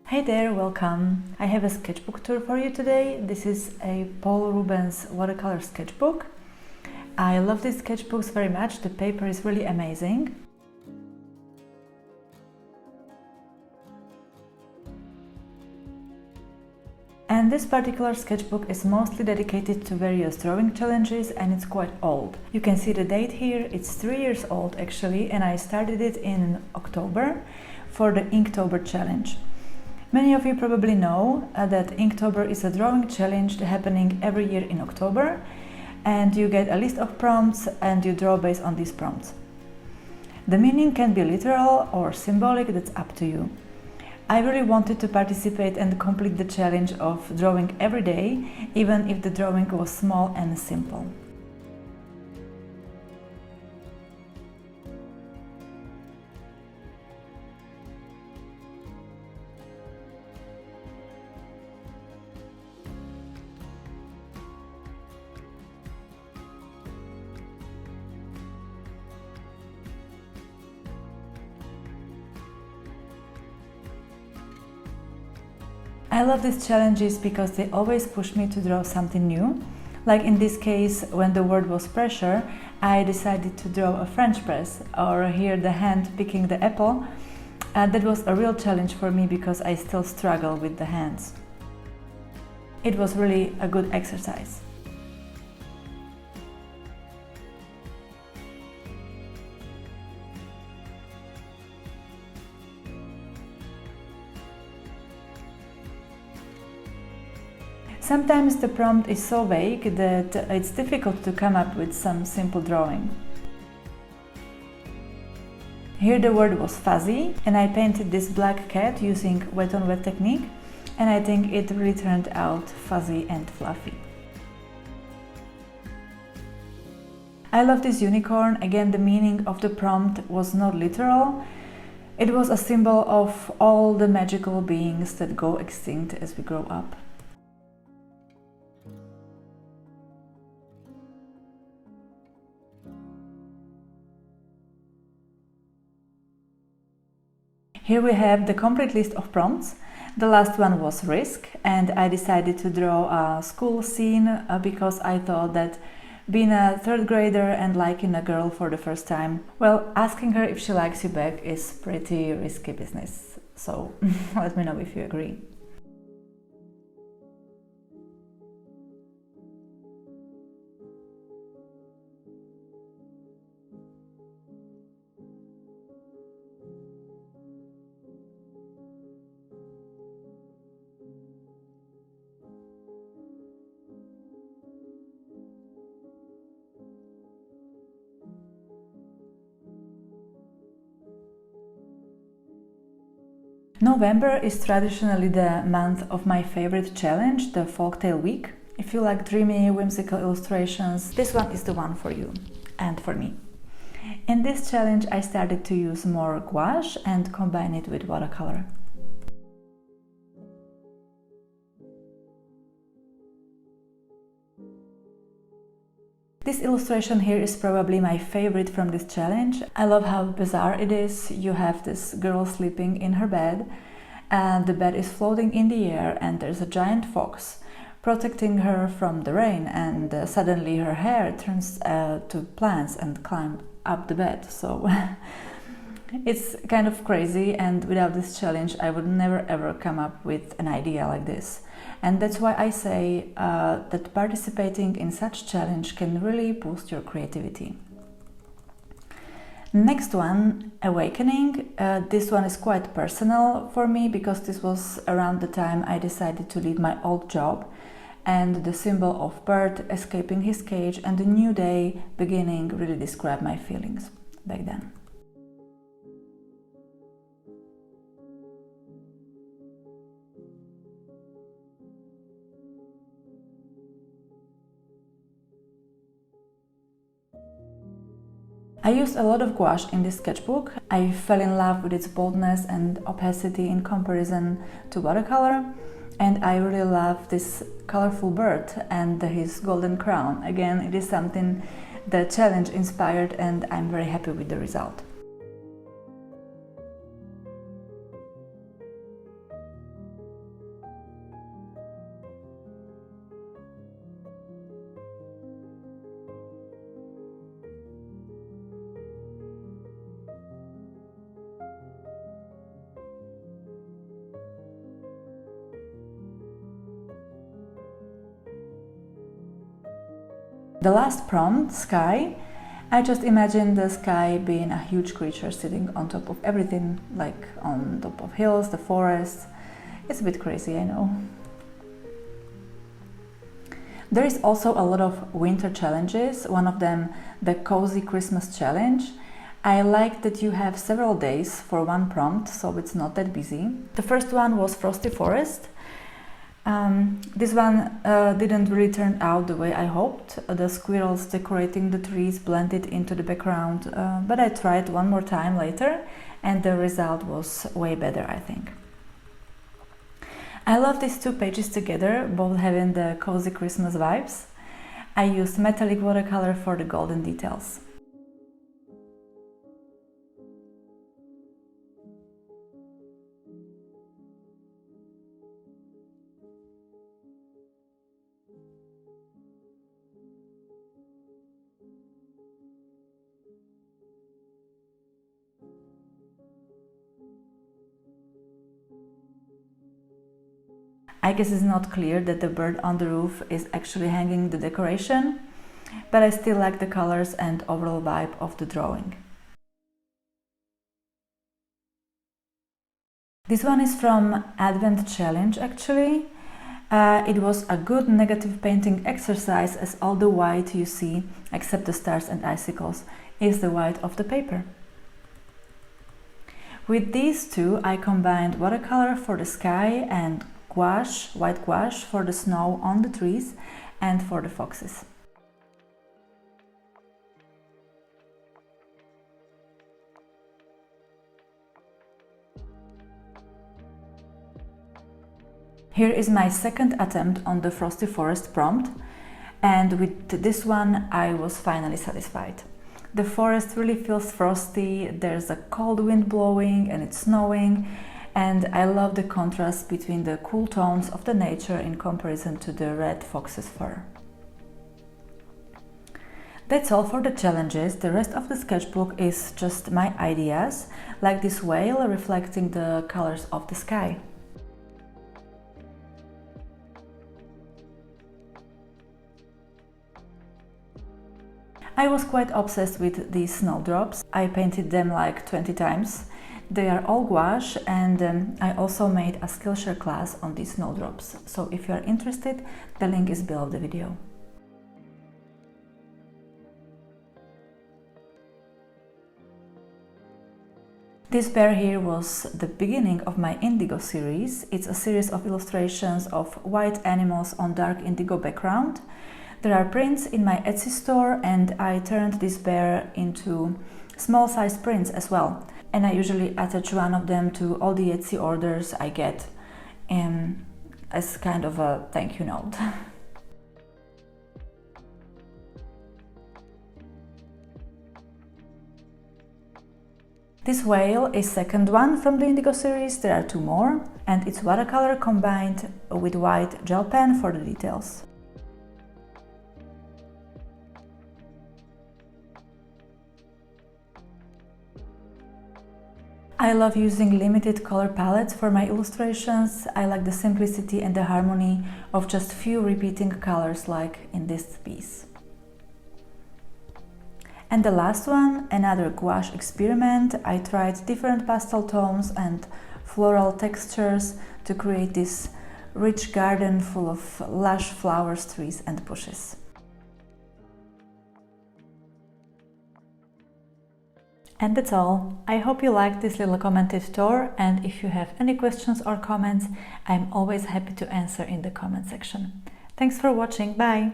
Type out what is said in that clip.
Hey there, welcome! I have a sketchbook tour for you today. This is a Paul Rubens watercolor sketchbook. I love these sketchbooks very much, the paper is really amazing. And this particular sketchbook is mostly dedicated to various drawing challenges and it's quite old. You can see the date here, it's 3 years old actually, and I started it in October for the Inktober challenge. Many of you probably know that Inktober is a drawing challenge happening every year in October, and you get a list of prompts and you draw based on these prompts. The meaning can be literal or symbolic, that's up to you. I really wanted to participate and complete the challenge of drawing every day, even if the drawing was small and simple. I love these challenges because they always push me to draw something new. Like in this case, when the word was pressure, I decided to draw a French press, or here the hand picking the apple. That was a real challenge for me because I still struggle with the hands. It was really a good exercise. Sometimes the prompt is so vague that it's difficult to come up with some simple drawing. Here the word was fuzzy, and I painted this black cat using wet on wet technique, and I think it really turned out fuzzy and fluffy. I love this unicorn. Again, the meaning of the prompt was not literal. It was a symbol of all the magical beings that go extinct as we grow up. Here we have the complete list of prompts. The last one was risk, and I decided to draw a school scene because I thought that being a third grader and liking a girl for the first time, well, asking her if she likes you back is pretty risky business. So let me know if you agree. November is traditionally the month of my favorite challenge, the Folktale week. If you like dreamy, whimsical illustrations, this one is the one for you and for me. In this challenge I started to use more gouache and combine it with watercolor. This illustration here is probably my favorite from this challenge. I love how bizarre it is. You have this girl sleeping in her bed, and the bed is floating in the air, and there's a giant fox protecting her from the rain, and suddenly her hair turns to plants and climb up the bed. So it's kind of crazy, and without this challenge I would never ever come up with an idea like this. And that's why I say that participating in such challenge can really boost your creativity. Next one, awakening. This one is quite personal for me because this was around the time I decided to leave my old job, and the symbol of bird escaping his cage and the new day beginning really described my feelings back then. I used a lot of gouache in this sketchbook. I fell in love with its boldness and opacity in comparison to watercolor, and I really love this colorful bird and his golden crown. Again, it is something the challenge inspired, and I'm very happy with the result. The last prompt, sky, I just imagined the sky being a huge creature sitting on top of everything, like on top of hills, the forest. It's a bit crazy, I know. There is also a lot of winter challenges, one of them the Cozy Christmas Challenge. I like that you have several days for one prompt, so it's not that busy. The first one was Frosty Forest. This one didn't really turn out the way I hoped. The squirrels decorating the trees blended into the background, but I tried one more time later and the result was way better, I think. I love these two pages together, both having the cozy Christmas vibes. I used metallic watercolor for the golden details. I guess it's not clear that the bird on the roof is actually hanging the decoration, but I still like the colors and overall vibe of the drawing. This one is from Advent Challenge actually. It was a good negative painting exercise as all the white you see, except the stars and icicles, is the white of the paper. With these two I combined watercolor for the sky and gouache, white gouache for the snow on the trees and for the foxes. Here is my second attempt on the Frosty Forest prompt, and with this one I was finally satisfied. The forest really feels frosty, there's a cold wind blowing and it's snowing, and I love the contrast between the cool tones of the nature in comparison to the red fox's fur. That's all for the challenges. The rest of the sketchbook is just my ideas, like this whale reflecting the colors of the sky. I was quite obsessed with these snowdrops. I painted them like 20 times. They are all gouache, and I also made a Skillshare class on these snowdrops. So if you are interested, the link is below the video. This bear here was the beginning of my indigo series. It's a series of illustrations of white animals on dark indigo background. There are prints in my Etsy store, and I turned this bear into small size prints as well. And I usually attach one of them to all the Etsy orders I get as kind of a thank you note. This whale is second one from the indigo series. There are two more, and it's watercolor combined with white gel pen for the details. I love using limited color palettes for my illustrations. I like the simplicity and the harmony of just few repeating colors like in this piece. And the last one, another gouache experiment. I tried different pastel tones and floral textures to create this rich garden full of lush flowers, trees and bushes. And that's all. I hope you liked this little commented tour, and if you have any questions or comments, I'm always happy to answer in the comment section. Thanks for watching, bye!